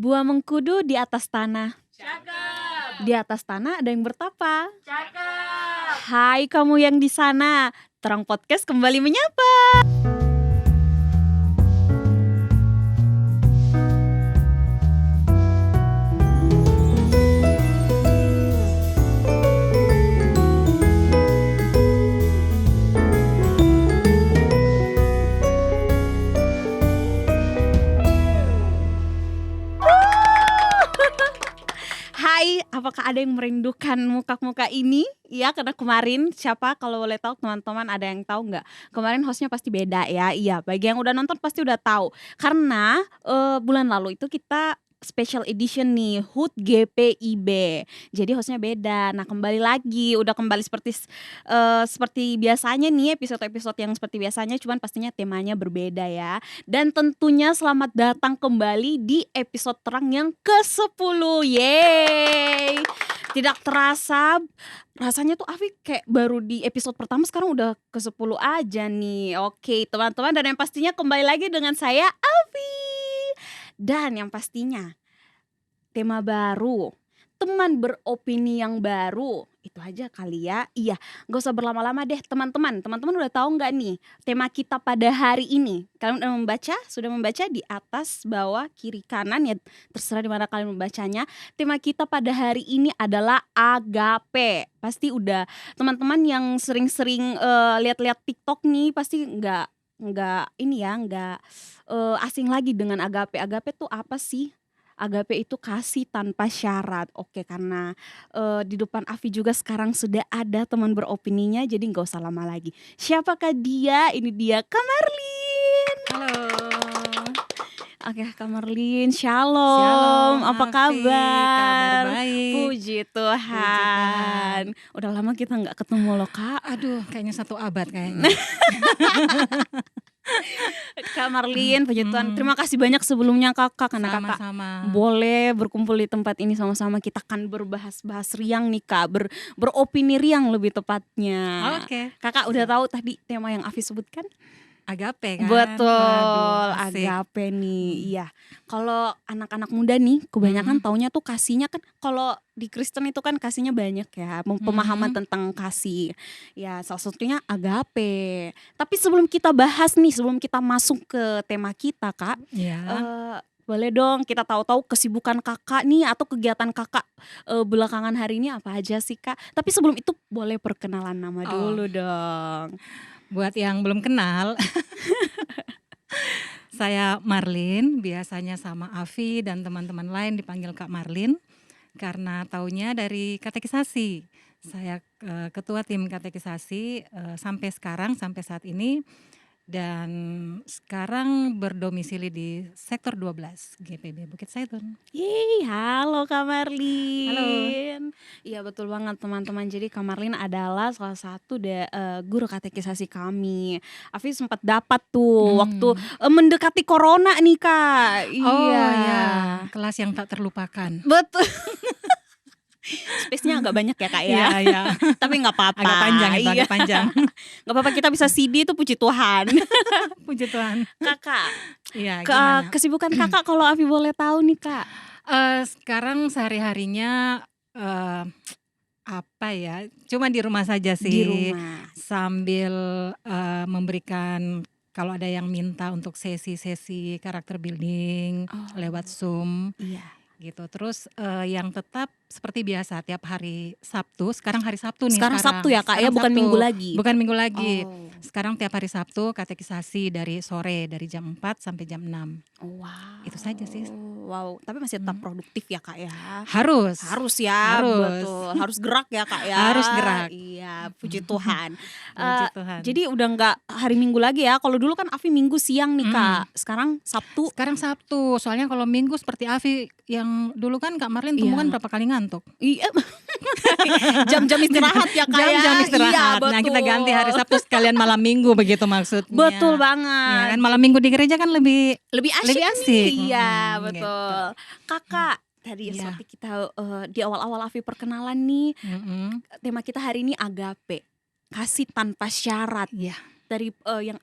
Buah mengkudu di atas tanah. Cakep. Di atas tanah ada yang bertapa. Cakep. Hai kamu yang di sana, Terang Podcast kembali menyapa. Hai, apakah ada yang merindukan muka-muka ini? Iya, karena kemarin siapa kalau boleh tahu teman-teman ada yang tahu nggak? Kemarin hostnya pasti beda ya. Iya, bagi yang udah nonton pasti udah tahu. Karena bulan lalu itu kita special edition nih, HUT GPIB. Jadi hostnya beda. Nah kembali lagi, udah kembali seperti biasanya nih episode-episode yang seperti biasanya, cuman pastinya temanya berbeda ya. Dan tentunya selamat datang kembali di episode terang yang ke-10. Yeay! Tidak terasa, rasanya tuh Afi kayak baru di episode pertama sekarang udah ke-10 aja nih. Oke teman-teman, dan yang pastinya kembali lagi dengan saya Afi. Dan yang pastinya tema baru, teman beropini yang baru. Itu aja kali ya. Iya, gak usah berlama-lama deh teman-teman. Teman-teman udah tahu gak nih tema kita pada hari ini? Kalian sudah membaca di atas, bawah, kiri, kanan ya, terserah di mana kalian membacanya. Tema kita pada hari ini adalah agape. Pasti udah teman-teman yang sering-sering lihat-lihat TikTok nih pasti nggak asing lagi dengan agape. Agape tuh apa sih? Agape itu kasih tanpa syarat. Oke, karena di depan Afi juga sekarang sudah ada teman beropininya, jadi nggak usah lama lagi. Siapakah dia? Ini dia Kak Marlin. Halo. Oke, Kak Marlin, shalom. Apa Afi. kabar? Kabar baik. Puji Tuhan. Udah lama kita nggak ketemu loh Kak. Aduh, kayaknya 1 abad kayaknya. Kak Marlin, puji Tuhan. Terima kasih banyak sebelumnya Kakak, karena Kakak Sama-sama. boleh berkumpul di tempat ini sama-sama. Kita akan berbahas-bahas riang nih Kak, beropini riang lebih tepatnya. Oke. Kakak udah tahu tadi tema yang Afi sebutkan? Agape kan. Betul, Aduh, asik. agape nih. Iya. Kalau anak-anak muda nih kebanyakan taunya tuh kasihnya kan, kalau di Kristen itu kan kasihnya banyak ya, pemahaman tentang kasih. Ya, salah satunya agape. Tapi sebelum kita bahas nih, sebelum kita masuk ke tema kita Kak, Iya. boleh dong kita tahu-tahu kesibukan Kakak nih atau kegiatan Kakak belakangan hari ini apa aja sih Kak? Tapi sebelum itu boleh perkenalan nama dulu dong. Buat yang belum kenal, saya Marlin, biasanya sama Afi dan teman-teman lain dipanggil Kak Marlin karena taunya dari katekisasi. Saya ketua tim katekisasi sampai saat ini, dan sekarang berdomisili di sektor 12 GPB Bukit Zaitun. Yeay, halo Kak Marlin. Halo. Iya betul banget teman-teman. Jadi Kak Marlin adalah salah satu guru katekisasi kami. Afi sempat dapat tuh waktu mendekati corona nih Kak. Oh Iya. ya, kelas yang tak terlupakan. Betul. Space-nya agak banyak ya Kak ya. Iya. Tapi gak apa-apa. Agak panjang itu, Iya. agak panjang. Gak apa-apa, kita bisa CD itu puji Tuhan. Puji Tuhan. Kakak, Iya, gimana? kesibukan Kakak kalau Afi boleh tahu nih Kak. Sekarang sehari-harinya apa ya? Cuma di rumah saja sih. Di rumah. Sambil memberikan, kalau ada yang minta untuk sesi-sesi karakter building lewat Zoom. Iya. Gitu. Terus yang tetap seperti biasa tiap hari Sabtu. Sekarang hari Sabtu nih. Sekarang Sabtu ya Kak ya, bukan Sabtu. Minggu lagi. Bukan minggu lagi. Oh. Sekarang tiap hari Sabtu katekisasi dari sore, dari jam 4 sampai jam 6. Wow. Itu saja sih. Wow, tapi masih tetap produktif ya Kak ya. Harus Ya, Harus. betul. Harus gerak ya Kak ya. Harus gerak. Iya, puji Tuhan. Puji Tuhan. Jadi udah nggak hari Minggu lagi ya. Kalau dulu kan Afi Minggu siang nih Kak. Sekarang Sabtu. Sekarang Sabtu. Soalnya kalau Minggu seperti Afi yang dulu kan Kak Marlin temu kan berapa kali ngantuk. Iya. Jam-jam istirahat ya Kak ya. Jam-jam istirahat. Iya, Nah, kita betul. ganti hari Sabtu sekalian malam Minggu begitu maksudnya. Betul Ya, banget. kan malam Minggu di gereja kan lebih Lebih Lebih asik asik. nih. Iya, Mm-mm, betul. Kakak, tadi Iya. seperti kita di awal-awal Afi perkenalan nih, mm-mm. tema kita hari ini agape. Kasih tanpa syarat. Iya. dari yang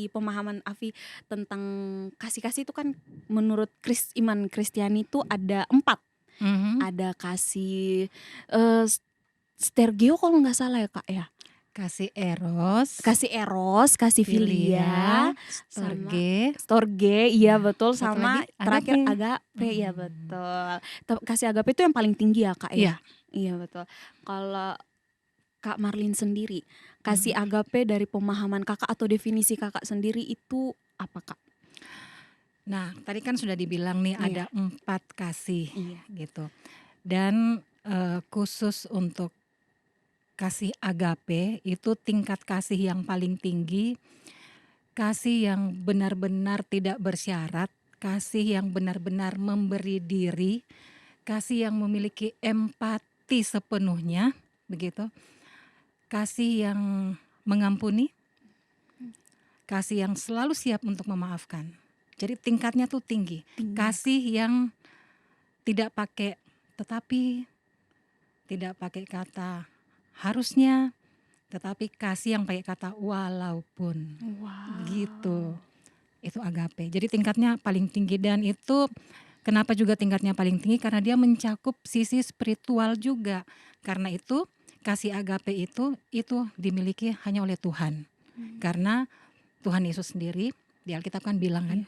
pemahaman Afi tentang kasih-kasih itu kan menurut iman Kristiani itu ada 4. Mhm. Ada kasih stergeo kalau nggak salah ya Kak ya. Kasih eros, Kasih eros, kasih filia, filia, sama storge, storge, iya nah betul, satu sama lagi terakhir agape. agape, iya Mhm. betul. Kasih agape itu yang paling tinggi ya Kak ya. Iya. Iya betul. Kalau Kak Marlin sendiri, kasih Mhm. agape dari pemahaman Kakak atau definisi Kakak sendiri itu apa Kak? Nah, tadi kan sudah dibilang nih Iya, ada 4 kasih iya, gitu. Dan khusus untuk kasih agape itu tingkat kasih yang paling tinggi, kasih yang benar-benar tidak bersyarat, kasih yang benar-benar memberi diri, kasih yang memiliki empati sepenuhnya, begitu. Kasih yang mengampuni, kasih yang selalu siap untuk memaafkan. Jadi tingkatnya tuh tinggi. tinggi. Kasih yang tidak pakai tetapi, tidak pakai kata harusnya, tetapi kasih yang pakai kata walaupun. Wow. Gitu. Itu agape. Jadi tingkatnya paling tinggi, dan itu kenapa juga tingkatnya paling tinggi, karena dia mencakup sisi spiritual juga. Karena itu kasih agape itu dimiliki hanya oleh Tuhan. Karena Tuhan Yesus sendiri di Alkitab kan bilang kan,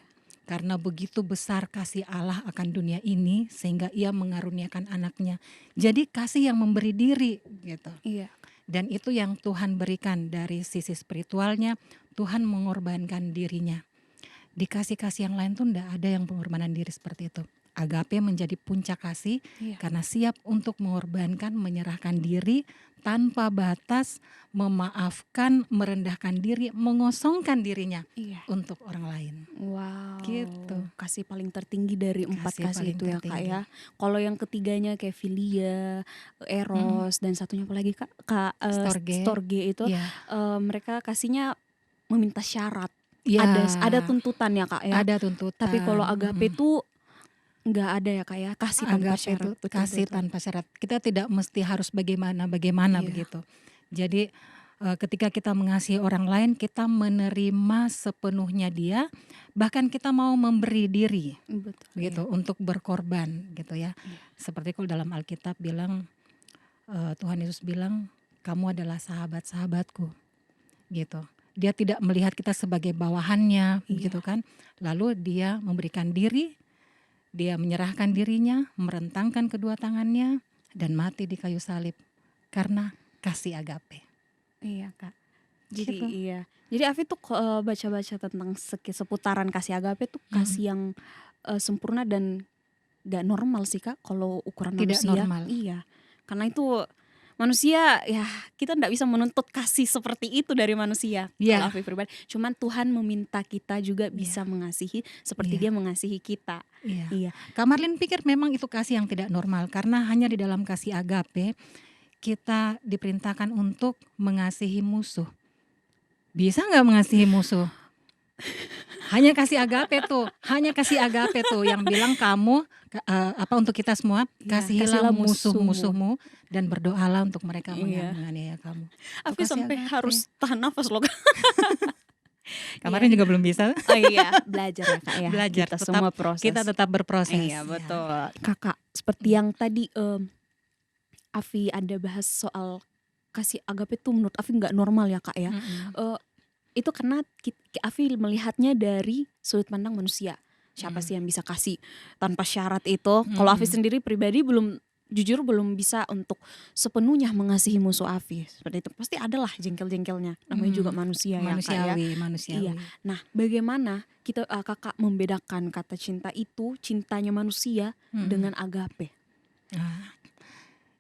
karena begitu besar kasih Allah akan dunia ini sehingga ia mengaruniakan anaknya. Jadi kasih yang memberi diri gitu. Iya. Dan itu yang Tuhan berikan dari sisi spiritualnya. Tuhan mengorbankan dirinya. Di kasih-kasih yang lain tuh enggak ada yang pengorbanan diri seperti itu. Agape menjadi puncak kasih, Iya. karena siap untuk mengorbankan, menyerahkan diri tanpa batas, memaafkan, merendahkan diri, mengosongkan dirinya Iya. untuk orang lain. Wow. Gitu. Kasih paling tertinggi dari 4 Kasih kasih paling itu ya Kak tertinggi. ya. Kalau yang ketiganya kayak filia, eros, dan satunya apa lagi Kak? Storge. Storge itu Iya. mereka kasihnya meminta syarat. Ya, Ada tuntutan ya Kak ya. ada tuntutan. Tapi kalau agape itu nggak ada ya Kak ya. Kasih tanpa Agape syarat. itu Betul, kasih betul. tanpa syarat. Kita tidak mesti harus bagaimana Iya. begitu. Jadi ketika kita mengasihi orang lain, kita menerima sepenuhnya dia, bahkan kita mau memberi diri Betul. gitu, Iya. untuk berkorban gitu ya. Iya. Seperti kalau dalam Alkitab bilang, Tuhan Yesus bilang, kamu adalah sahabat-sahabatku gitu. Dia tidak melihat kita sebagai bawahannya, begitu kan. Lalu dia memberikan diri, dia menyerahkan dirinya, merentangkan kedua tangannya, dan mati di kayu salib karena kasih agape. Iya Kak. Jadi Gitu. iya. Jadi Afi tuh baca-baca tentang seputaran kasih agape tuh kasih yang sempurna dan gak normal sih Kak kalau ukuran Tidak manusia. normal. Iya. Karena itu manusia ya, kita nggak bisa menuntut kasih seperti itu dari manusia. Iya. Kalau Afi pribadi, cuman Tuhan meminta kita juga bisa mengasihi seperti Dia mengasihi kita. Iya. Kak Marlin pikir memang itu kasih yang tidak normal, karena hanya di dalam kasih agape kita diperintahkan untuk mengasihi musuh. Bisa nggak mengasihi musuh? Hanya kasih agape tuh yang bilang kamu untuk kita semua, kasihilah musuh-musuhmu dan berdoalah untuk mereka menganiaya kamu. Afi sampai harus tahan nafas loh. Kemarin juga belum bisa. Oh iya, belajar ya Kak ya. Belajar, kita semua proses. Kita tetap berproses. Iya betul. Kakak, seperti yang tadi Afi ada bahas soal kasih agape tuh menurut Afi nggak normal ya Kak ya. Itu karena Afi melihatnya dari sudut pandang manusia. Siapa sih yang bisa kasih tanpa syarat itu? Kalau Afi sendiri pribadi jujur belum bisa untuk sepenuhnya mengasihi musuh Afi. Seperti itu pasti adalah jengkel-jengkelnya. Namanya juga manusia ya Kak ya. Manusiawi. Iya. Nah, bagaimana kita Kakak membedakan kata cinta itu, cintanya manusia dengan agape? Nah,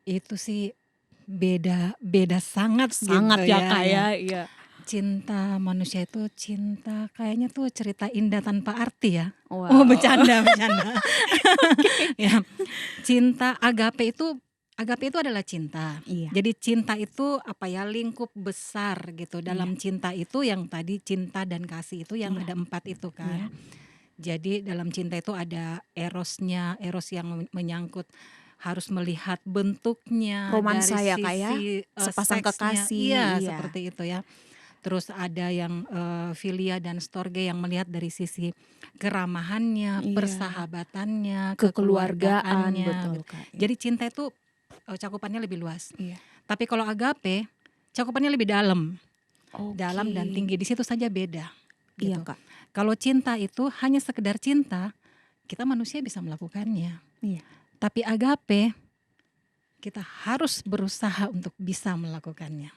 itu sih beda sangat gitu ya Kak ya. Iya. Cinta manusia itu cinta kayaknya tuh cerita indah tanpa arti ya. Wow. Bercanda. Ya. Cinta agape itu adalah cinta. Iya. Jadi cinta itu lingkup besar gitu. Dalam cinta itu yang tadi cinta dan kasih itu yang ada 4 itu kan. Jadi dalam cinta itu ada erosnya, eros yang menyangkut harus melihat bentuknya romansa dari ya Kak ya, sisi sepasang seksnya. kekasih. Iya, seperti itu ya. terus ada yang filia dan storge yang melihat dari sisi keramahannya, Iya. persahabatannya, Kekeluargaan, kekeluargaannya betul gitu. Kak, iya. Jadi cinta itu cakupannya lebih luas. Iya. Tapi kalau agape cakupannya lebih dalam Oke. dan tinggi. Di situ saja beda Iya gitu. Kak. Kalau cinta itu hanya sekedar cinta, kita manusia bisa melakukannya. Iya. Tapi agape kita harus berusaha untuk bisa melakukannya.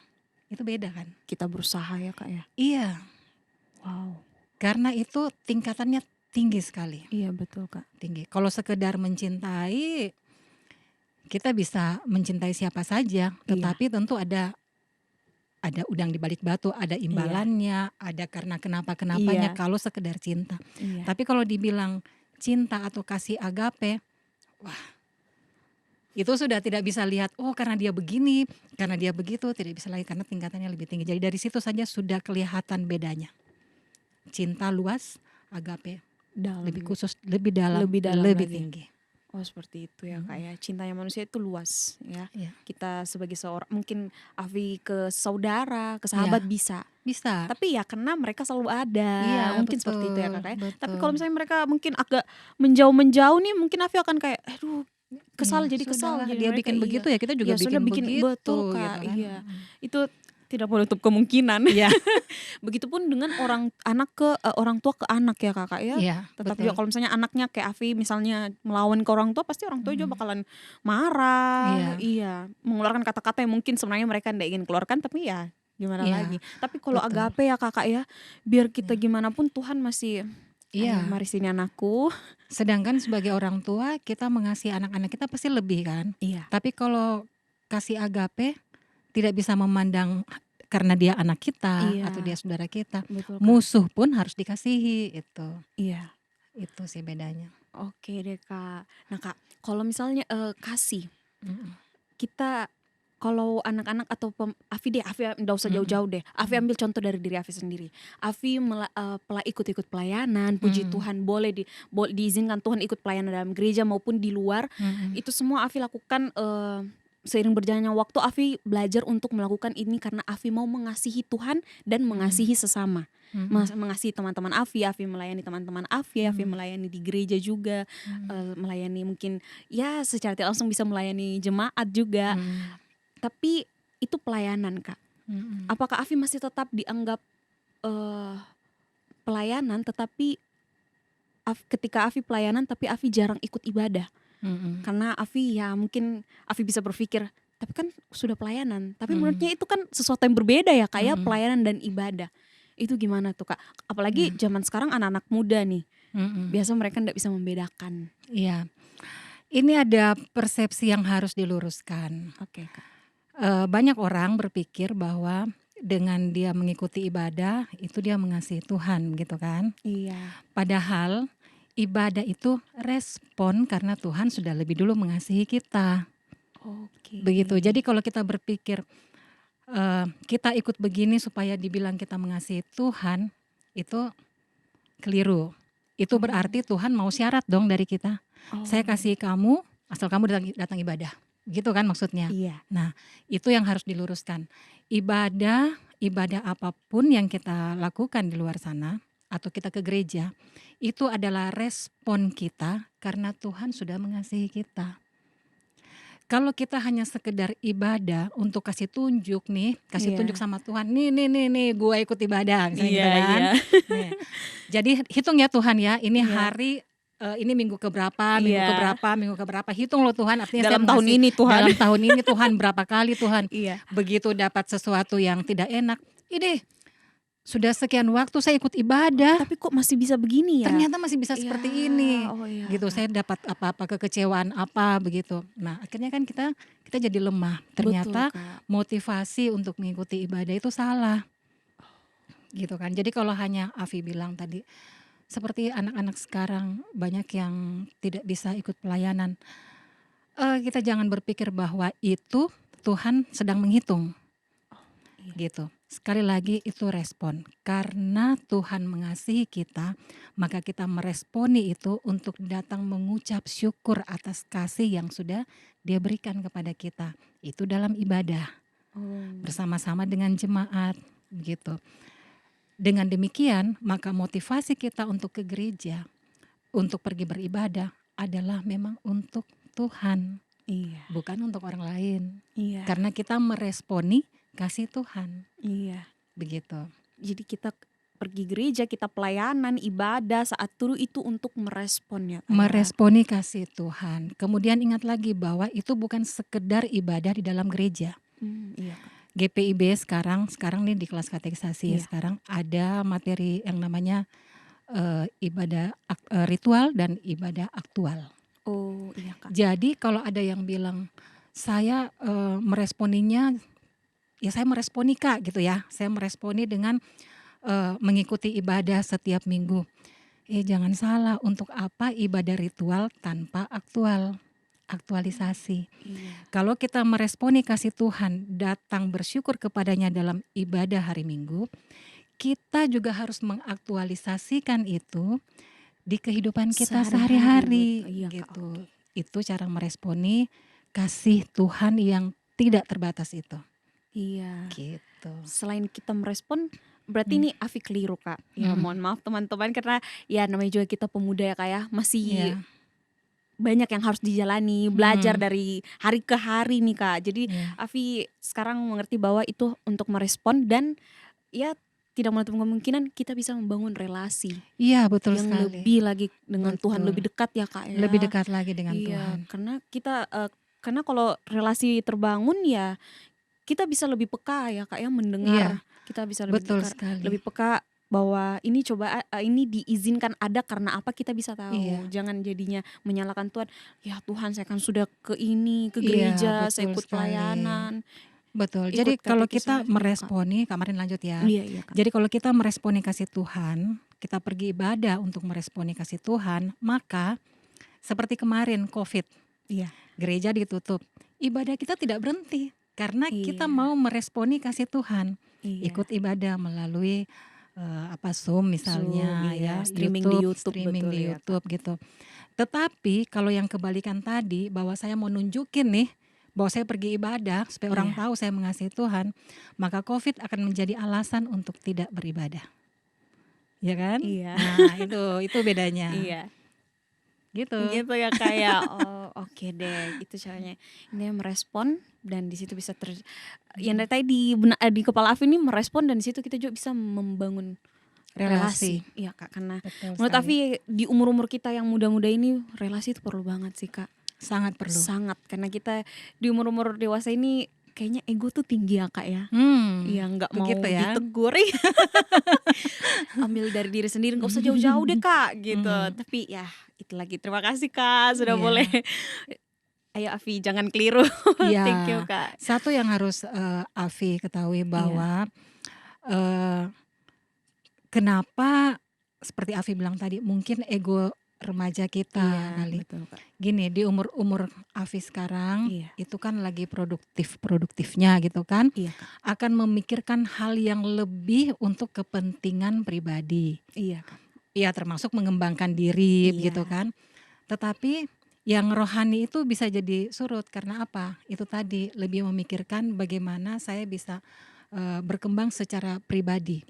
Itu beda kan? Kita berusaha ya Kak ya. Iya, Wow. karena itu tingkatannya tinggi sekali, Iya betul Kak. tinggi. Kalau sekedar mencintai, kita bisa mencintai siapa saja, tetapi tentu ada udang di balik batu, ada Iya. imbalannya, ada karena kenapa-kenapanya Iya. kalau sekedar cinta. Iya. Tapi kalau dibilang cinta atau kasih agape, wah, itu sudah tidak bisa lihat, oh karena dia begini, karena dia begitu, tidak bisa lagi karena tingkatannya lebih tinggi. Jadi dari situ saja sudah kelihatan bedanya. Cinta luas, agape Dalam. lebih khusus, lebih dalam, Lebih dalam lebih lagi. tinggi. Oh seperti itu ya Kak ya. Cintanya manusia itu luas ya. Iya. Kita sebagai seorang, mungkin Afi ke saudara, ke sahabat Iya. bisa. Bisa. Tapi ya karena mereka selalu ada. Iya, Mungkin seperti itu ya betul, Kak ya. Tapi betul. kalau misalnya mereka mungkin agak menjauh-menjauh nih, mungkin Afi akan kayak aduh kesal, Iya, jadi kesal sudahlah, jadi dia mereka, bikin begitu ya kita juga Iya sudah bikin begitu betul gitu Kak, kan. iya. Itu tidak menutup kemungkinan. Iya. Begitupun dengan orang tua ke anak ya Kakak ya. Iya, Tetap betul. juga kalau misalnya anaknya kayak Afi misalnya melawan ke orang tua, pasti orang tua juga bakalan marah. Iya, mengeluarkan kata-kata yang mungkin sebenarnya mereka tidak ingin keluarkan, tapi ya gimana Iya, lagi. Tapi kalau betul. agape ya Kakak ya, biar kita Iya. gimana pun Tuhan masih Iya. "Ayo, mari sini anakku." Sedangkan sebagai orang tua kita mengasihi anak-anak kita pasti lebih kan. Iya. Tapi kalau kasih agape tidak bisa memandang karena dia anak kita Iya. atau dia saudara kita. Betul Kak. Musuh pun harus dikasihi itu. Iya. Itu sih bedanya. Oke deh Kak. Nah Kak, kalau misalnya kasih, kita kalau anak-anak atau Afi nggak usah jauh-jauh deh. Afi ambil contoh dari diri Afi sendiri. Afi ikut-ikut pelayanan, puji Tuhan boleh diizinkan Tuhan ikut pelayanan dalam gereja maupun di luar. Itu semua Afi lakukan seiring berjalannya waktu. Afi belajar untuk melakukan ini karena Afi mau mengasihi Tuhan dan mengasihi sesama. Mengasihi teman-teman Afi melayani teman-teman Afi melayani di gereja juga, melayani mungkin ya secara tidak langsung bisa melayani jemaat juga. Tapi itu pelayanan Kak. Apakah Afi masih tetap dianggap pelayanan, tetapi ketika Afi pelayanan tapi Afi jarang ikut ibadah? Karena Afi ya mungkin Afi bisa berpikir, tapi kan sudah pelayanan. Tapi menurutnya itu kan sesuatu yang berbeda ya Kak ya, pelayanan dan ibadah. Itu gimana tuh Kak? Apalagi zaman sekarang anak-anak muda nih. Biasa mereka tidak bisa membedakan. Iya. Ini ada persepsi yang harus diluruskan. Oke Kak. Banyak orang berpikir bahwa dengan dia mengikuti ibadah itu dia mengasihi Tuhan gitu kan. Iya. Padahal ibadah itu respon karena Tuhan sudah lebih dulu mengasihi kita. Oke. Begitu. Jadi kalau kita berpikir kita ikut begini supaya dibilang kita mengasihi Tuhan, itu keliru. Itu berarti Tuhan mau syarat dong dari kita. Saya kasih kamu asal kamu datang ibadah. Gitu kan maksudnya. Iya. Nah, itu yang harus diluruskan. Ibadah apapun yang kita lakukan di luar sana atau kita ke gereja, itu adalah respon kita karena Tuhan sudah mengasihi kita. Kalau kita hanya sekedar ibadah untuk kasih tunjuk tunjuk sama Tuhan, nih gue ikut ibadah misalnya gitu kan. Nih. Jadi hitung ya Tuhan ya, ini hari ini minggu keberapa, minggu keberapa, hitung loh Tuhan, artinya dalam tahun ini Tuhan. Dalam tahun ini Tuhan berapa kali Tuhan. Iya. Begitu dapat sesuatu yang tidak enak, ini sudah sekian waktu saya ikut ibadah, tapi kok masih bisa begini ya? Ternyata masih bisa seperti ini. Iya. Gitu, saya dapat apa-apa kekecewaan apa begitu. Nah, akhirnya kan kita jadi lemah. Ternyata motivasi untuk mengikuti ibadah itu salah. Gitu kan. Jadi kalau hanya Afi bilang tadi, seperti anak-anak sekarang banyak yang tidak bisa ikut pelayanan. Kita jangan berpikir bahwa itu Tuhan sedang menghitung. Gitu. Sekali lagi itu respon. Karena Tuhan mengasihi kita, maka kita meresponi itu untuk datang mengucap syukur atas kasih yang sudah Dia berikan kepada kita. Itu dalam ibadah. Bersama-sama dengan jemaat. begitu. Dengan demikian, maka motivasi kita untuk ke gereja, untuk pergi beribadah adalah memang untuk Tuhan, Iya. bukan untuk orang lain. Iya. Karena kita meresponi kasih Tuhan, Iya. begitu. Jadi kita pergi gereja, kita pelayanan, ibadah saat teduh itu untuk merespon ya Kak ya. Meresponi kasih Tuhan. Kemudian ingat lagi bahwa itu bukan sekedar ibadah di dalam gereja. Iya Kak. GPIB sekarang nih di kelas katekisasi Iya. sekarang ada materi yang namanya ibadah ritual dan ibadah aktual. Oh iya Kak. Jadi kalau ada yang bilang saya meresponinya, ya saya meresponi Kak gitu ya. Saya meresponi dengan mengikuti ibadah setiap minggu. Jangan salah, untuk apa ibadah ritual tanpa aktualisasi. Iya. Kalau kita meresponi kasih Tuhan, datang bersyukur kepadanya dalam ibadah hari Minggu, kita juga harus mengaktualisasikan itu di kehidupan kita sehari-hari Iya, Kak. gitu. Itu cara meresponi kasih Tuhan yang tidak terbatas itu. Iya. Gitu. Selain kita merespon, berarti ini Afi keliru Kak. Ya mohon maaf teman-teman, karena ya namanya juga kita pemuda ya Kak ya, masih banyak yang harus dijalani, belajar dari hari ke hari nih Kak. Jadi Afi sekarang mengerti bahwa itu untuk merespon dan ya tidak menutup kemungkinan kita bisa membangun relasi. Iya betul yang sekali. lebih lagi dengan Betul. Tuhan, lebih dekat ya Kak ya. Lebih dekat lagi dengan Tuhan. Karena kita karena kalau relasi terbangun ya kita bisa lebih peka ya Kak ya mendengar. Kita bisa lebih betul dekat, sekali. lebih peka bahwa ini coba ini diizinkan ada karena apa, kita bisa tahu. Jangan jadinya menyalahkan Tuhan. Ya Tuhan, saya kan sudah ke gereja, saya ikut pelayanan. Betul. Jadi kalau kita meresponi, Kak Marin lanjut ya. Iya, Kak. Jadi kalau kita meresponi kasih Tuhan, kita pergi ibadah untuk meresponi kasih Tuhan, maka seperti kemarin COVID, gereja ditutup, ibadah kita tidak berhenti karena kita mau meresponi kasih Tuhan. Ikut ibadah melalui Zoom misalnya, streaming di YouTube gitu. Tetapi kalau yang kebalikan tadi, bahwa saya mau nunjukin nih bahwa saya pergi ibadah supaya orang tahu saya mengasihi Tuhan, maka COVID akan menjadi alasan untuk tidak beribadah, ya kan? Nah itu bedanya. Gitu ya kayak oke deh, itu caranya. Ini merespon dan di situ bisa yang dari tadi di kepala Afi ini merespon, dan di situ kita juga bisa membangun relasi. Iya Kak, karena menurut Afi di umur-umur kita yang muda-muda ini relasi itu perlu banget sih Kak. Sangat perlu. Sangat, karena kita di umur-umur dewasa ini kayaknya ego tuh tinggi ya Kak ya. Nggak mau ditegur. Ambil dari diri sendiri, nggak usah jauh-jauh deh Kak gitu. Tapi ya itu lagi, terima kasih Kak sudah boleh. Ayo Afi jangan keliru. Thank you Kak. Satu yang harus Afi ketahui bahwa kenapa seperti Afi bilang tadi, mungkin ego remaja kita kali. Betul, Kak. Gini, di umur Afi sekarang itu kan lagi produktifnya gitu kan. Akan memikirkan hal yang lebih untuk kepentingan pribadi. Iya Kak. Ya termasuk mengembangkan diri gitu kan. Tetapi yang rohani itu bisa jadi surut karena apa? Itu tadi, lebih memikirkan bagaimana saya bisa berkembang secara pribadi.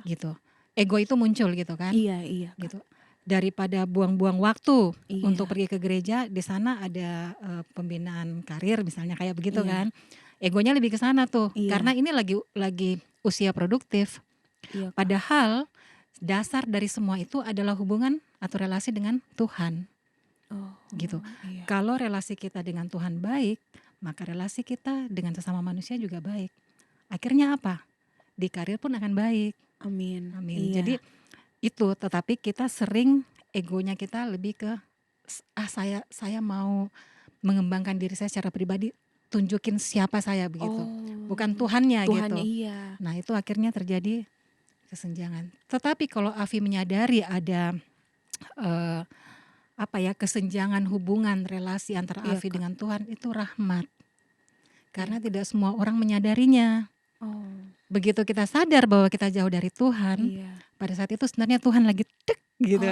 Gitu. Ego itu muncul gitu kan. Iya gitu. Daripada buang-buang waktu untuk pergi ke gereja, di sana ada pembinaan karir misalnya kayak begitu kan. Egonya lebih ke sana tuh. Karena ini lagi usia produktif. Padahal dasar dari semua itu adalah hubungan atau relasi dengan Tuhan. Gitu. Kalau relasi kita dengan Tuhan baik, maka relasi kita dengan sesama manusia juga baik. Akhirnya apa? Di karir pun akan baik. Amin. Jadi itu, tetapi kita sering egonya kita lebih ke saya mau mengembangkan diri saya secara pribadi, tunjukin siapa saya begitu, bukan Tuhannya gitu. Nah itu akhirnya terjadi kesenjangan. Tetapi kalau Afi menyadari ada kesenjangan hubungan relasi antara Afi dengan Tuhan, itu rahmat, karena tidak semua orang menyadarinya. Begitu kita sadar bahwa kita jauh dari Tuhan, pada saat itu sebenarnya Tuhan lagi tek gitu.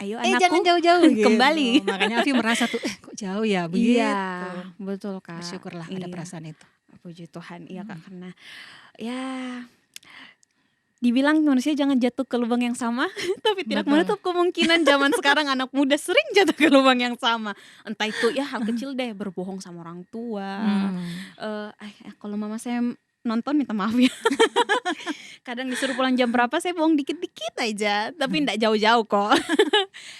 Ayo anakku, jangan jauh-jauh gitu. Kembali. Makanya Afi merasa tuh kok jauh ya begitu. Iya, betul Kak. Bersyukurlah ada perasaan itu. Puji Tuhan, Kak, karena ya Dibilang manusia jangan jatuh ke lubang yang sama, tapi tidak Betul. menutup kemungkinan zaman sekarang anak muda sering jatuh ke lubang yang sama. Entah itu ya hal kecil deh, berbohong sama orang tua. Mmm. Kalau mama saya nonton minta maaf ya. Kadang disuruh pulang jam berapa saya bohong dikit-dikit aja, tapi ndak jauh-jauh kok.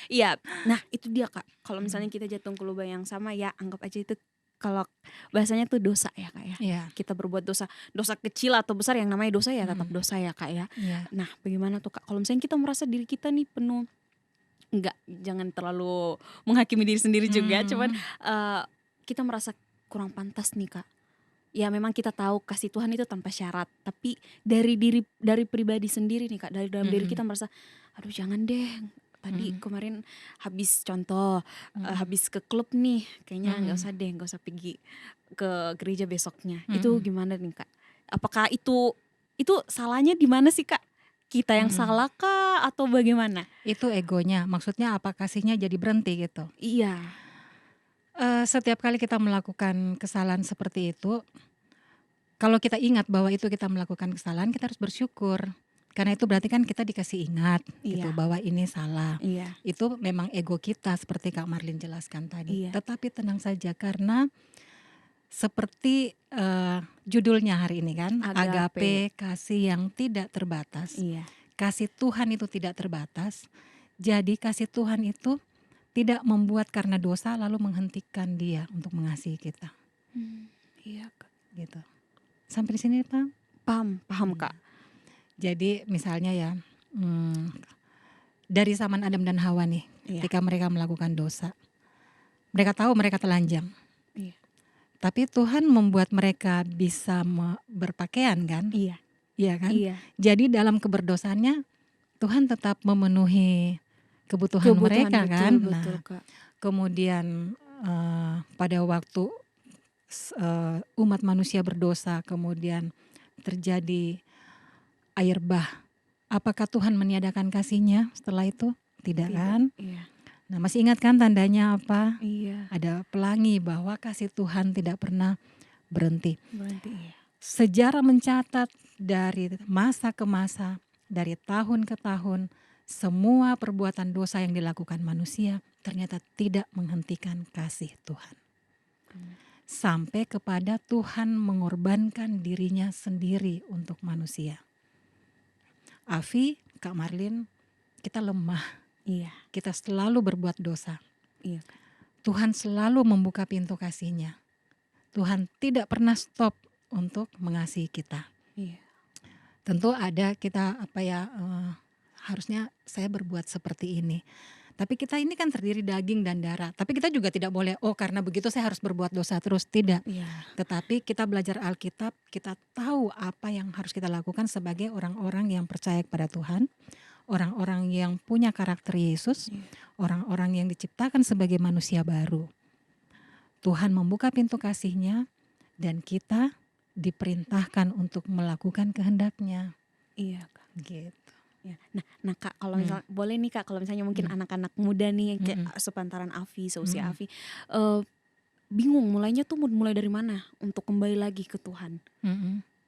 Iya, nah itu dia Kak, kalau misalnya kita jatuh ke lubang yang sama ya anggap aja itu kalau bahasanya tuh dosa ya Kak ya. Iya. Kita berbuat dosa, dosa kecil atau besar yang namanya dosa ya tetap dosa ya Kak ya. Iya. Nah bagaimana tuh Kak, kalau misalnya kita merasa diri kita nih penuh, enggak, jangan terlalu menghakimi diri sendiri juga, cuman kita merasa kurang pantas nih Kak. Ya memang kita tahu kasih Tuhan itu tanpa syarat, tapi dari pribadi sendiri nih Kak, dari dalam diri kita merasa, aduh jangan deh, tadi kemarin habis contoh, habis ke klub nih, kayaknya nggak usah deh, nggak usah pergi ke gereja besoknya. Itu gimana nih Kak? Apakah itu salahnya di mana sih Kak? Kita yang salah kah atau bagaimana? Itu egonya, maksudnya apa kasihnya jadi berhenti gitu. Iya. Setiap kali kita melakukan kesalahan seperti itu, kalau kita ingat bahwa itu kita melakukan kesalahan, kita harus bersyukur. Karena itu berarti kan kita dikasih ingat gitu Iya. bahwa ini salah. Iya. Itu memang ego kita seperti Kak Marlin jelaskan tadi. Iya. Tetapi tenang saja karena seperti judulnya hari ini kan, agape, kasih yang tidak terbatas. Iya. Kasih Tuhan itu tidak terbatas. Jadi kasih Tuhan itu tidak membuat karena dosa lalu menghentikan Dia untuk mengasihi kita. Iya Kak. Gitu. Sampai di sini Pak? Paham Kak. Jadi misalnya ya, dari zaman Adam dan Hawa nih, ketika mereka melakukan dosa, mereka tahu mereka telanjang. Iya. Tapi Tuhan membuat mereka bisa berpakaian kan? Iya. Iya kan? Iya. Jadi dalam keberdosaannya Tuhan tetap memenuhi kebutuhan mereka kan? Betul, Kak. Kemudian pada waktu umat manusia berdosa, kemudian terjadi air bah. Apakah Tuhan meniadakan kasih-Nya setelah itu? Tidak kan? Iya. Nah, masih ingat kan tandanya apa? Iya. Ada pelangi bahwa kasih Tuhan tidak pernah berhenti. Iya. Sejarah mencatat dari masa ke masa, dari tahun ke tahun, semua perbuatan dosa yang dilakukan manusia ternyata tidak menghentikan kasih Tuhan. Sampai kepada Tuhan mengorbankan dirinya sendiri untuk manusia. Afi, Kak Marlin, kita lemah. Iya. Kita selalu berbuat dosa. Iya. Tuhan selalu membuka pintu kasih-Nya. Tuhan tidak pernah stop untuk mengasihi kita. Iya. Tentu ada kita harusnya saya berbuat seperti ini. Tapi kita ini kan terdiri daging dan darah. Tapi kita juga tidak boleh, karena begitu saya harus berbuat dosa terus. Tidak. Iya. Tetapi kita belajar Alkitab, kita tahu apa yang harus kita lakukan sebagai orang-orang yang percaya kepada Tuhan. Orang-orang yang punya karakter Yesus. Orang-orang yang diciptakan sebagai manusia baru. Tuhan membuka pintu kasih-Nya dan kita diperintahkan untuk melakukan kehendak-Nya. Iya Kak. Gitu. Ya. Nah Kak, kalau misalnya boleh nih Kak, kalau misalnya mungkin anak-anak muda nih kayak sepantaran Afi, seusia Afi, bingung mulainya tuh mulai dari mana untuk kembali lagi ke Tuhan.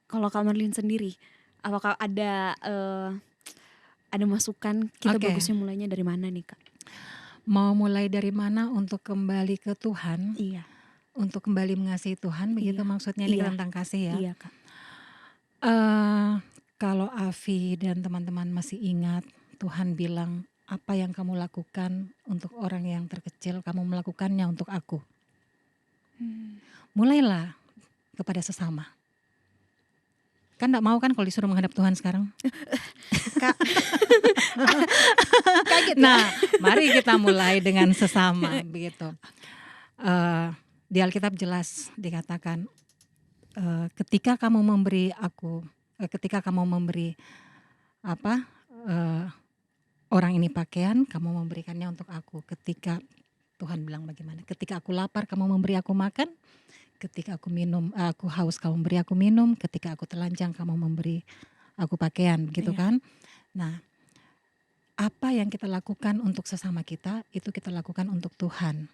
Kalau Kak Marlin sendiri, apakah ada masukan kita bagusnya mulainya dari mana nih Kak? Mau mulai dari mana untuk kembali ke Tuhan? Iya. Untuk kembali mengasihi Tuhan, begitu maksudnya ini tentang kasih ya? Iya Kak. Kalau Afi dan teman-teman masih ingat, Tuhan bilang, apa yang kamu lakukan untuk orang yang terkecil, kamu melakukannya untuk aku. Mulailah kepada sesama. Kan gak mau kan kalau disuruh menghadap Tuhan sekarang? Kak. Kaget ya? Nah, mari kita mulai dengan sesama begitu. Di Alkitab jelas dikatakan, ketika kamu memberi orang ini pakaian, kamu memberikannya untuk aku. Ketika Tuhan bilang bagaimana? Ketika aku lapar, kamu memberi aku makan. Ketika aku haus, kamu memberi aku minum. Ketika aku telanjang, kamu memberi aku pakaian, gitu kan? Nah, apa yang kita lakukan untuk sesama kita, itu kita lakukan untuk Tuhan.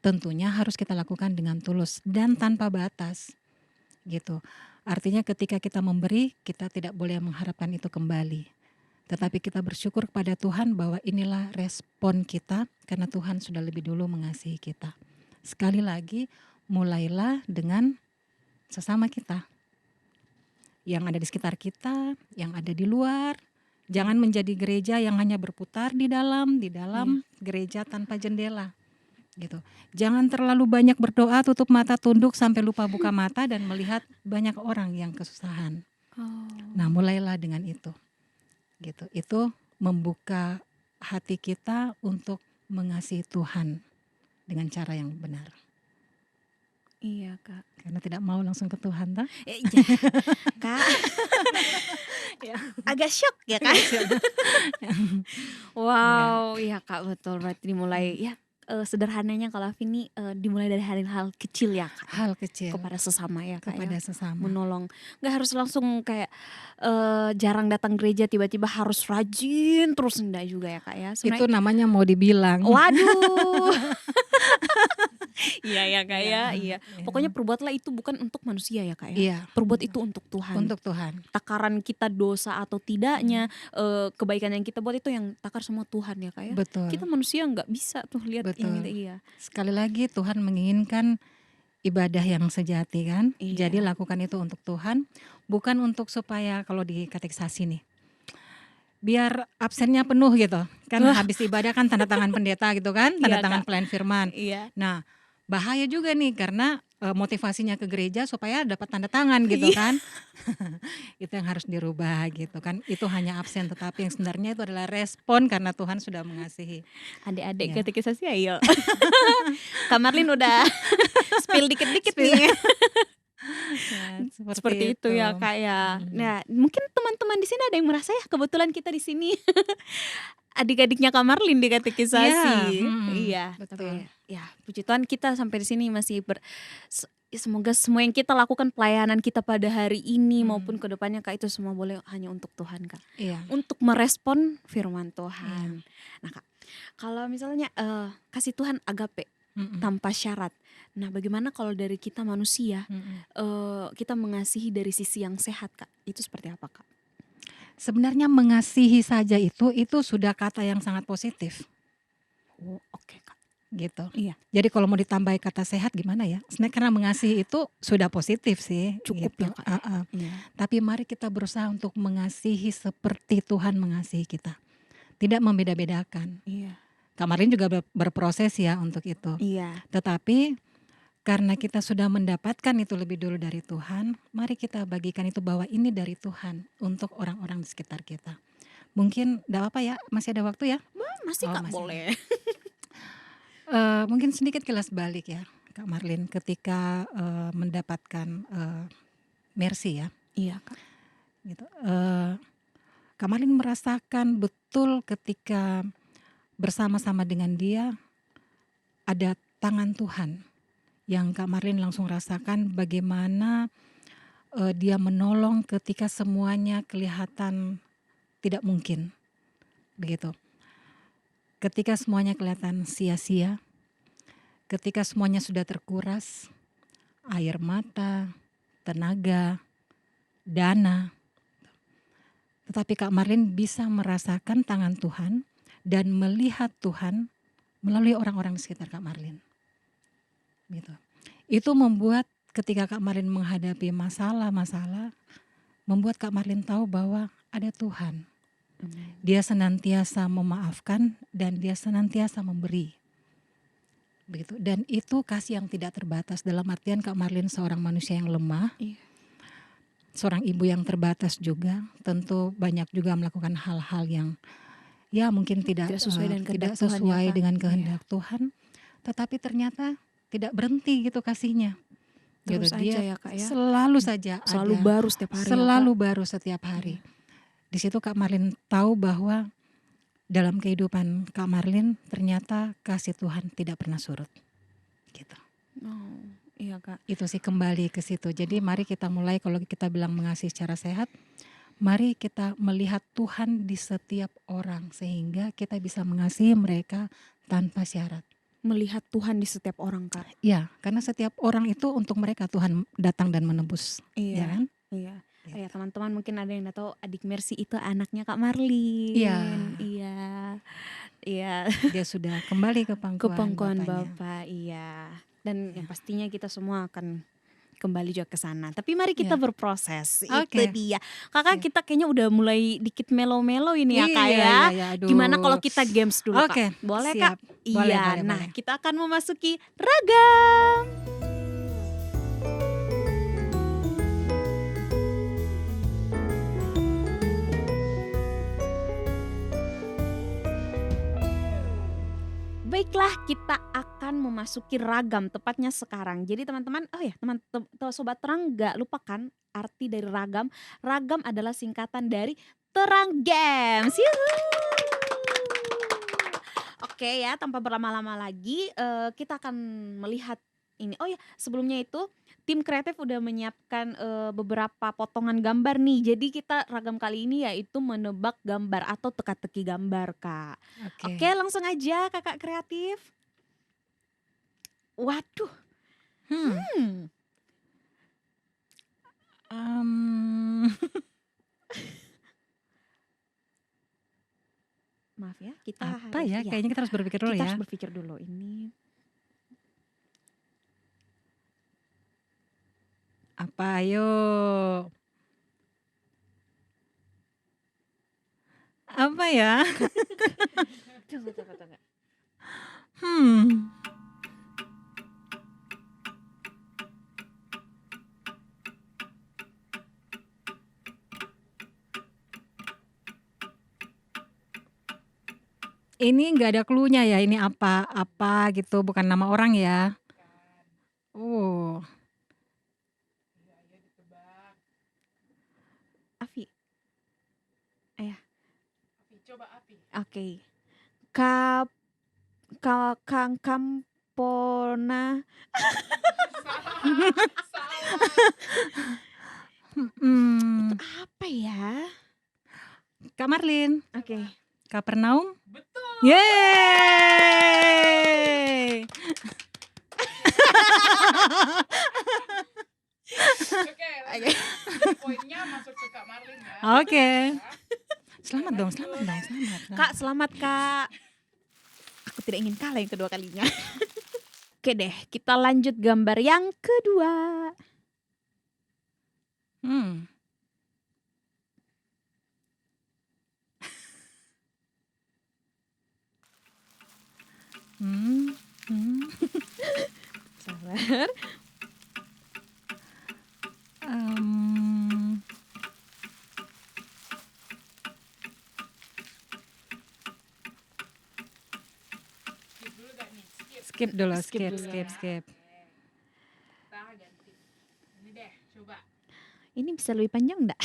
Tentunya harus kita lakukan dengan tulus dan tanpa batas. gitu. Artinya ketika kita memberi, kita tidak boleh mengharapkan itu kembali. Tetapi kita bersyukur kepada Tuhan bahwa inilah respon kita karena Tuhan sudah lebih dulu mengasihi kita. Sekali lagi, mulailah dengan sesama kita. Yang ada di sekitar kita, yang ada di luar. Jangan menjadi gereja yang hanya berputar di dalam gereja tanpa jendela. Gitu. Jangan terlalu banyak berdoa, tutup mata, tunduk sampai lupa buka mata dan melihat banyak orang yang kesusahan. Nah, mulailah dengan itu. Gitu. Itu membuka hati kita untuk mengasihi Tuhan dengan cara yang benar. Iya Kak. Karena tidak mau langsung ke Tuhan, tak? Iya, Kak. Agak shock ya Kak. Wow, iya Kak, betul. Berarti dimulai ya sederhananya kalau Vini dimulai dari hal-hal kecil ya Kak. Hal kecil Kepada sesama ya Kak. kepada Ya. sesama. Menolong. Nggak harus langsung kayak jarang datang gereja tiba-tiba harus rajin terus, enggak juga ya Kak ya. Itu namanya mau dibilang. Waduh. Iya ya Kak ya, Iya. iya. Pokoknya perbuatlah itu bukan untuk manusia ya Kak ya. Iya, Perbuat itu untuk Tuhan. untuk Tuhan. Takaran kita dosa atau tidaknya, kebaikan yang kita buat itu yang takar semua Tuhan ya Kak ya. Betul. Kita manusia nggak bisa tuh lihat Betul. ini, iya. Sekali lagi Tuhan menginginkan ibadah yang sejati kan. Iya. Jadi lakukan itu untuk Tuhan, bukan untuk supaya kalau di katekisasi nih, biar absennya penuh gitu. Kan habis ibadah kan tanda tangan pendeta gitu kan, tanda Iya, tangan Kak. pelayan firman. Iya. Nah, bahaya juga nih karena motivasinya ke gereja supaya dapat tanda tangan gitu kan. Itu yang harus dirubah gitu kan. Itu hanya absen, tetapi yang sebenarnya itu adalah respon karena Tuhan sudah mengasihi. Adik-adik Iya. katekisasi ayo. Kak Marlin udah spill dikit-dikit nih. Ya, Seperti itu ya Kak ya. Nah, mungkin teman-teman di sini ada yang merasa ya kebetulan kita di sini adik-adiknya Kak Marlin di katekisasi. Iya, betul. tapi ya puji Tuhan kita sampai di sini masih semoga semua yang kita lakukan, pelayanan kita pada hari ini maupun ke depannya Kak, itu semua boleh hanya untuk Tuhan Kak. Iya. Untuk merespon firman Tuhan. Nah Kak, kalau misalnya kasih Tuhan agape tanpa syarat. Nah, bagaimana kalau dari kita manusia kita mengasihi dari sisi yang sehat Kak? Itu seperti apa Kak? Sebenarnya mengasihi saja itu sudah kata yang sangat positif. Oh, oke Kak. Gitu. Iya. Jadi kalau mau ditambah kata sehat gimana ya? Sebenarnya karena mengasihi itu sudah positif sih. Cukup gitu. ya Kak. Iya. Tapi mari kita berusaha untuk mengasihi seperti Tuhan mengasihi kita. Tidak membeda-bedakan. Iya. Kak Marlin juga berproses ya untuk itu. Iya. Tetapi karena kita sudah mendapatkan itu lebih dulu dari Tuhan, mari kita bagikan itu bahwa ini dari Tuhan untuk orang-orang di sekitar kita. Mungkin enggak apa-apa ya, masih ada waktu ya? Masih Kak, masih. boleh. Mungkin sedikit kilas balik ya Kak Marlin ketika mendapatkan mercy ya. Iya Kak. Gitu. Kak Marlin merasakan betul ketika bersama-sama dengan dia ada tangan Tuhan yang Kak Marlin langsung rasakan bagaimana dia menolong ketika semuanya kelihatan tidak mungkin. Begitu. Ketika semuanya kelihatan sia-sia, ketika semuanya sudah terkuras, air mata, tenaga, dana. Tetapi Kak Marlin bisa merasakan tangan Tuhan dan melihat Tuhan melalui orang-orang di sekitar Kak Marlin. Gitu. Itu membuat ketika Kak Marlin menghadapi masalah-masalah, membuat Kak Marlin tahu bahwa ada Tuhan. Dia senantiasa memaafkan dan dia senantiasa memberi. Begitu. Dan itu kasih yang tidak terbatas, dalam artian Kak Marlin seorang manusia yang lemah. Iya. Seorang ibu yang terbatas juga, tentu banyak juga melakukan hal-hal yang ya mungkin tidak sesuai dengan kehendak Tuhan. Tetapi ternyata tidak berhenti gitu kasihnya. Terus gitu. aja Dia ya Kak ya. selalu saja Selalu ada. baru setiap hari. Selalu ya, Kak? baru setiap hari. Di situ Kak Marlin tahu bahwa dalam kehidupan Kak Marlin ternyata kasih Tuhan tidak pernah surut. Gitu. Oh, iya Kak. Itu sih kembali ke situ. Jadi mari kita mulai, kalau kita bilang mengasihi secara sehat, mari kita melihat Tuhan di setiap orang sehingga kita bisa mengasihi mereka tanpa syarat. melihat Tuhan di setiap orang, Kak. Ya, karena setiap orang itu untuk mereka Tuhan datang dan menebus, ya Iya, kan? iya. Oh ya, Gitu. teman-teman mungkin ada yang udah tahu adik Mercy itu anaknya Kak Iya, Marlin. Iya. Iya, dia sudah kembali ke ke pangkuan pangkuan Bapaknya. Bapak, iya. Dan yang Ya. pastinya kita semua akan kembali juga ke sana. Tapi mari kita Ya. berproses. Itu Oke. dia. Kakak, Ya. kita kayaknya udah mulai dikit melo-melo ini ya, Kak, Iya, ya. iya, iya, Gimana kalau aduh. kita games dulu, Kak? Oke, Boleh, Kak? siap. Boleh, Iya. boleh, Nah, boleh. kita akan memasuki ragam. Baiklah, kita akan memasuki ragam, tepatnya sekarang. Jadi teman-teman, oh ya sobat terang, gak lupakan arti dari ragam. Ragam adalah singkatan dari Terang Games. Oke ya, tanpa berlama-lama lagi, kita akan melihat ini. Oh ya, sebelumnya itu tim kreatif udah menyiapkan beberapa potongan gambar nih. Jadi kita ragam kali ini yaitu menebak gambar atau teka-teki gambar, Kak. Oke, Oke. langsung aja Kakak kreatif. Waduh. Maaf ya, kita Apa harus ya? Kayaknya kita harus berpikir dulu kita ya. harus berpikir dulu ini. Apa? Ayo. Apa ya? Tunggu. Ini nggak ada clue-nya ya, ini apa gitu, bukan nama orang ya? Oh. Afi. Ayah. Coba Api. Oke. Kampona. Itu apa ya? Kak Marlin. Oke. Kapernaum? Betul. Yeay. Oke, poinnya masuk ke Kak Marlin ya. Oke. Selamat dong, selamat. Kak, selamat, Kak. Aku tidak ingin kalah yang kedua kalinya. Oke deh, kita lanjut gambar yang kedua. Sabar. Skip dulu gak nih? Skip dulu, Skip dulu ya. skip. Kita ganti. Ini deh, coba. Ini bisa lebih panjang enggak?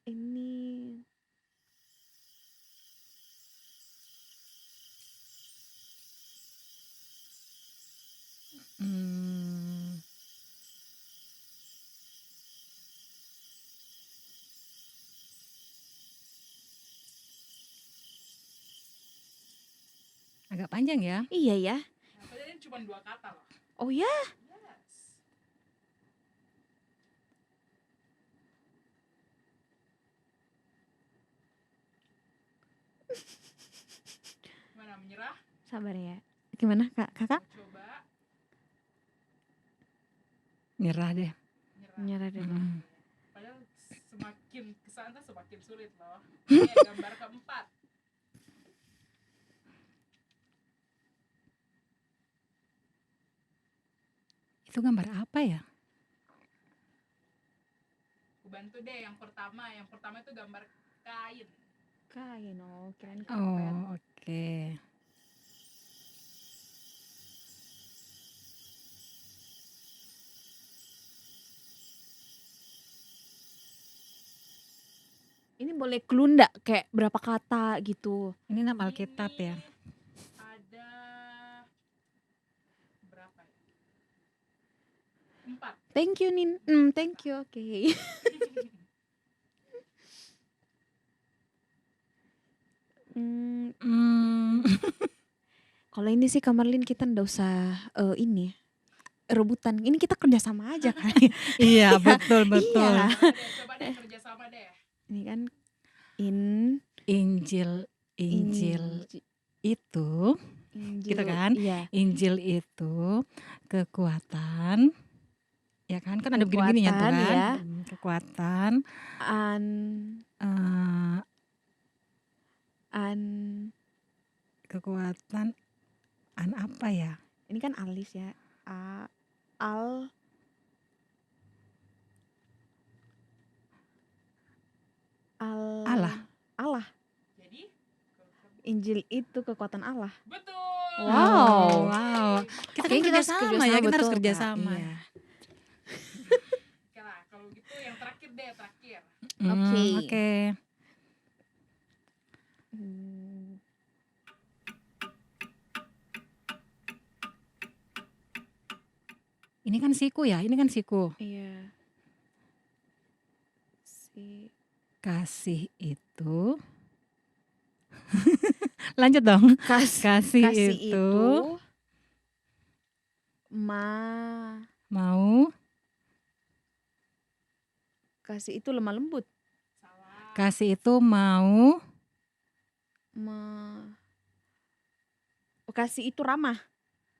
Ini Agak panjang ya. iya ya. Nah, padahal ini cuma 2 kata loh. Oh ya? Yes. Gimana, menyerah? Sabar ya. Gimana, Kak? Kakak? Coba. Nyerah deh. Menyerah dulu. Padahal semakin kesana semakin sulit loh. Ini gambar keempat. Itu gambar apa ya? Aku bantu deh yang pertama. Yang pertama itu gambar kain. Kain, oh kirain karpet. Oh, oke. Ini boleh clue nggak? Kayak berapa kata gitu? Ini nama Alkitab ya. Ada berapa ya? 4. Thank you, Nin. Thank you. Oke. Kalau ini sih Kak Marlin kita ndak usah ini rebutan. Ini kita kerjasama aja kan. Iya, betul betul. Iya. Coba deh kerja sama deh. Ini kan Injil itu gitu kan? Iya. Injil itu kekuatan, ya kan? Kan ada begini-begininya tuh Kekuatan, kan? ya. Kekuatan, kekuatan apa ya? ini kan alis ya. Allah. Jadi Injil itu kekuatan Allah. betul. Wow. Wow. Kita kan Kayaknya kerja sama ya, kita harus betul, kerja Kak. sama. Iya. Oke lah, kalau gitu yang terakhir deh, terakhir. Oke. Oke. Ini kan siku ya, ini kan siku. Iya. Kasih itu lanjut dong. Kasih itu mau. Kasih itu lemah lembut. Salah. Kasih itu mau. Kasih itu ramah.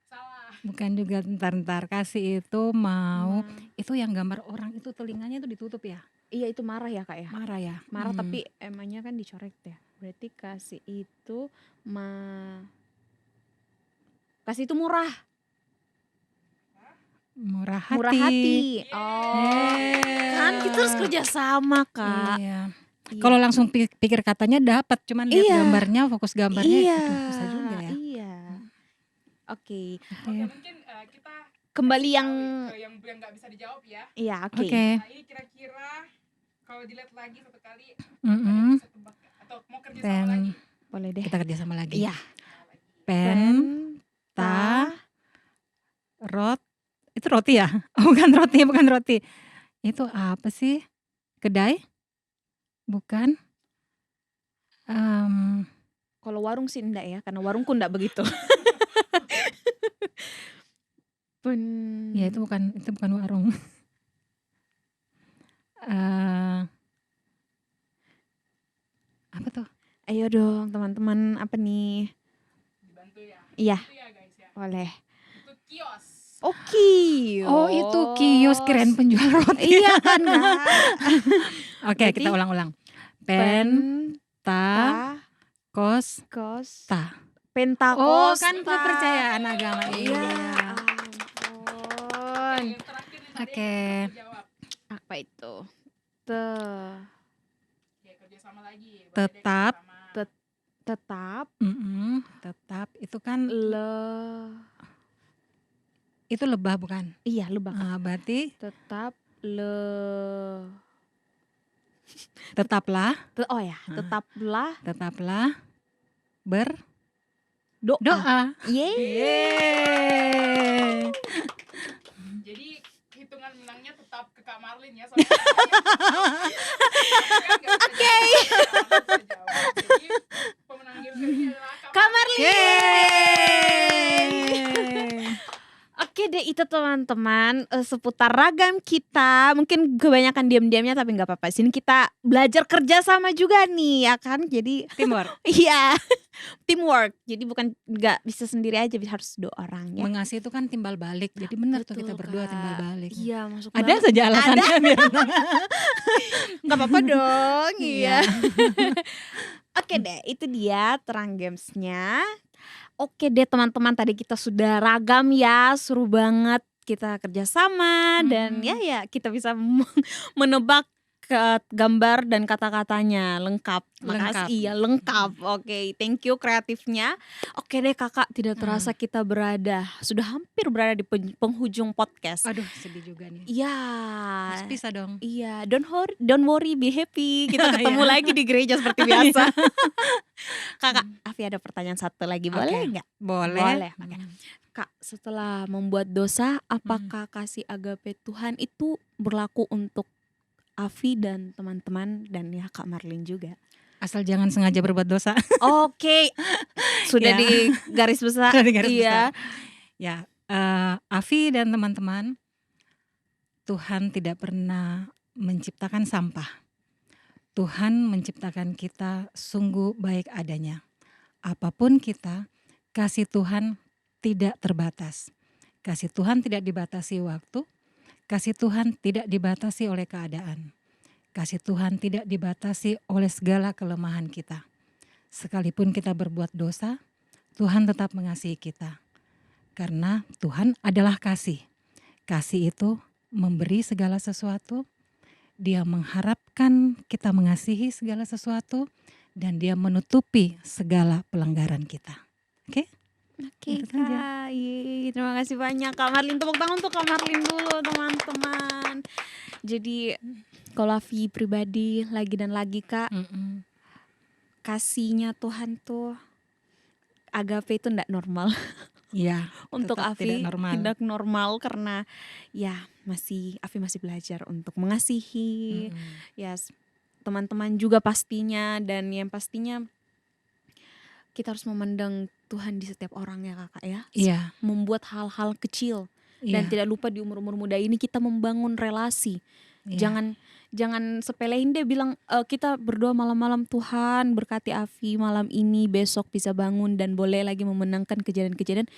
Salah. Bukan juga, ntar. Kasih itu mau. Itu yang gambar orang itu telinganya itu ditutup ya? Iya, itu marah ya Kak ya. Marah ya? Marah tapi emangnya kan dicoret ya. Berarti kasih itu kasih itu murah. Murah hati. Murah hati. Oh. Kan kita harus kerja sama Kak. Iya. Iya. Kalau langsung pikir katanya dapat, cuman lihat Iya. gambarnya, fokus gambarnya, Iya. aduh, susah juga ya. Iya. Oke. Oke, mungkin kita Kembali kasih yang tahu yang nggak bisa dijawab ya. iya, oke. Oke. Nah, ini kira-kira kalau dilihat lagi satu kali Mm-mm. bisa tebak atau mau kerja sama lagi. Boleh deh. Kita kerja sama lagi. Iya. Pen, ta, rot. Itu roti ya? Oh, bukan roti. Itu apa sih? Kedai? Bukan. Kalau warung sih enggak ya, karena warungku enggak begitu. Ya itu bukan warung. Apa tuh? Ayo dong teman-teman, apa nih? Dibantu ya. Iya. Itu ya guys ya. Boleh. Itu kios. Oh, kios. Oh, itu kios, kirain penjual roti. Iya kan, Kak? Oke, Berarti kita ulang-ulang. Pen, ta, kos, ta. Oh, Pentakos. kan kepercayaan agama. Iya. Oke, yang terakhir nih tadi Oke. yang harus dijawab. Apa itu? Oke, kerja sama lagi. Boleh deh Tetap. kerja sama. Tetap Tetap itu kan itu lebah bukan? iya, lebah. Berarti Tetap tetaplah oh ya, tetaplah berdoa. doa. Yeay. Jadi hitungan menangnya tetap ke Kak Marlin ya. Oke. Jadi pemenang game kali ini adalah Kak Marlin. Yeay. Oke deh, itu teman-teman seputar ragam kita. Mungkin kebanyakan diam-diamnya tapi nggak apa-apa. Sini kita belajar kerja sama juga nih, ya kan? Jadi Teamwork. iya, teamwork. Jadi bukan nggak bisa sendiri aja, harus dua orang ya. Mengasihi itu kan timbal balik. Jadi benar tuh kita Betul, berdua Kak. timbal balik. Iya, masuk Ada banget. saja alasannya biar Nggak apa-apa dong, iya. Iya. Oke deh, itu dia Terang Games-nya. Oke deh teman-teman, tadi kita sudah ragam ya, seru banget kita kerjasama dan ya kita bisa menebak gambar dan kata-katanya lengkap. Makasih, iya lengkap. Oke, thank you kreatifnya. Oke deh Kakak, tidak terasa kita sudah hampir berada di penghujung podcast. Aduh, sedih juga nih. Iya. Harus pisah dong. Iya, don't worry, be happy. Kita ketemu lagi di gereja seperti biasa. Kakak, Afi ada pertanyaan satu lagi, boleh nggak? Boleh. Oke. Kak, setelah membuat dosa, apakah kasih agape Tuhan itu berlaku untuk Afi dan teman-teman dan ya Kak Marlin juga? asal jangan sengaja berbuat dosa. Oke, sudah Ya. di garis besar. Sudah di garis Iya. besar. Ya, Afi dan teman-teman, Tuhan tidak pernah menciptakan sampah. Tuhan menciptakan kita sungguh baik adanya. Apapun kita, kasih Tuhan tidak terbatas. Kasih Tuhan tidak dibatasi waktu, kasih Tuhan tidak dibatasi oleh keadaan. Kasih Tuhan tidak dibatasi oleh segala kelemahan kita. Sekalipun kita berbuat dosa, Tuhan tetap mengasihi kita. Karena Tuhan adalah kasih. Kasih itu memberi segala sesuatu, Dia mengharapkan kita mengasihi segala sesuatu, dan Dia menutupi segala pelanggaran kita. Oke? Oke Itu saja. Kak, Yeay, terima kasih banyak Kak Marlin. Tepuk tangan untuk Kak Marlin dulu teman-teman. Jadi kalau Afi pribadi lagi dan lagi Kak, kasihnya Tuhan tuh agape itu enggak normal. Iya, Untuk tetap Afi tidak normal. karena ya Afi masih belajar untuk mengasihi. Ya teman-teman juga pastinya, dan yang pastinya kita harus memandang Tuhan di setiap orang ya Kakak ya. Iya, Membuat hal-hal kecil dan iya, tidak lupa di umur-umur muda ini kita membangun relasi. iya. Jangan sepelein deh bilang kita berdoa malam-malam, Tuhan berkati Afi malam ini, besok bisa bangun dan boleh lagi memenangkan kejadian-kejadian.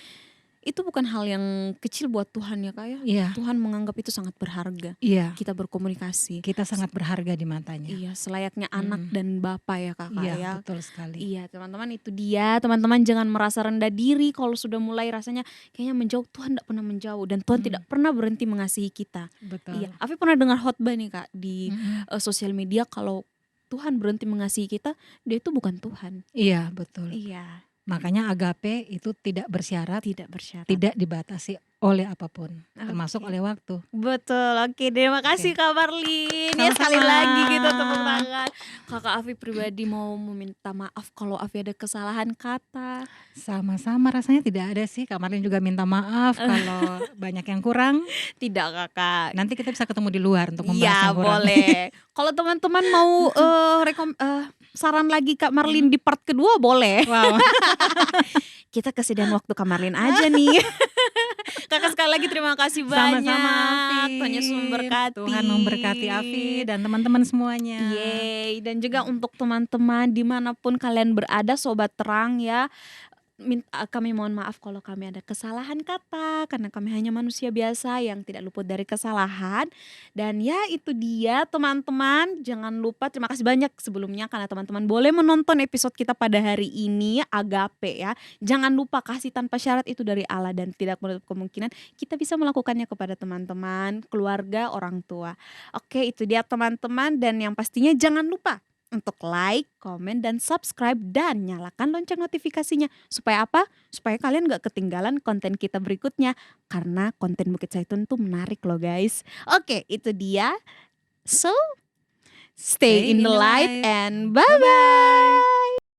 Itu bukan hal yang kecil buat Tuhan ya Kak ya. Iya, Tuhan menganggap itu sangat berharga. iya. Kita berkomunikasi. Kita sangat berharga di matanya. Iya, selayaknya anak dan bapak ya Kakak Iya, ya. betul sekali. Iya teman-teman, itu dia. Teman-teman jangan merasa rendah diri kalau sudah mulai rasanya kayaknya menjauh. Tuhan tidak pernah menjauh dan Tuhan tidak pernah berhenti mengasihi kita. Betul. Iya, Afi pernah dengar khotbah nih Kak di Mm-mm. sosial media, kalau Tuhan berhenti mengasihi kita, dia itu bukan Tuhan. Iya, betul. Iya, Makanya agape itu tidak bersyarat, tidak bersyarat. tidak dibatasi oleh apapun, termasuk Oke. oleh waktu. Betul, oke, terima kasih Kak Marlin. Ya sekali Sama-sama. lagi gitu tepuk tangan. Kakak Afi pribadi mau meminta maaf kalau Afi ada kesalahan kata. Sama-sama, rasanya tidak ada sih. Kak Marlin juga minta maaf kalau banyak yang kurang. Tidak Kakak. Nanti kita bisa ketemu di luar untuk membahas Iya yang kurang. boleh. Kalau teman-teman mau saran lagi Kak Marlin di part kedua boleh. Wow. Kita kesediaan waktu Kak Marlin aja nih. Kakak sekali lagi terima kasih banyak. Sama-sama Afi. Tuhan Yesus memberkati. Tuhan memberkati Afi dan teman-teman semuanya. Yeay. Dan juga untuk teman-teman dimanapun kalian berada, sobat terang ya, kami mohon maaf kalau kami ada kesalahan kata, karena kami hanya manusia biasa yang tidak luput dari kesalahan. Dan ya itu dia teman-teman, jangan lupa terima kasih banyak sebelumnya karena teman-teman boleh menonton episode kita pada hari ini, Agape ya. Jangan lupa kasih tanpa syarat itu dari Allah dan tidak menutup kemungkinan kita bisa melakukannya kepada teman-teman, keluarga, orang tua. Oke, itu dia teman-teman, dan yang pastinya jangan lupa untuk like, komen, dan subscribe, dan nyalakan lonceng notifikasinya. Supaya apa? Supaya kalian gak ketinggalan konten kita berikutnya. Karena konten Bukit Zaitun tuh menarik loh guys. Oke, itu dia. So, stay in the light and bye-bye.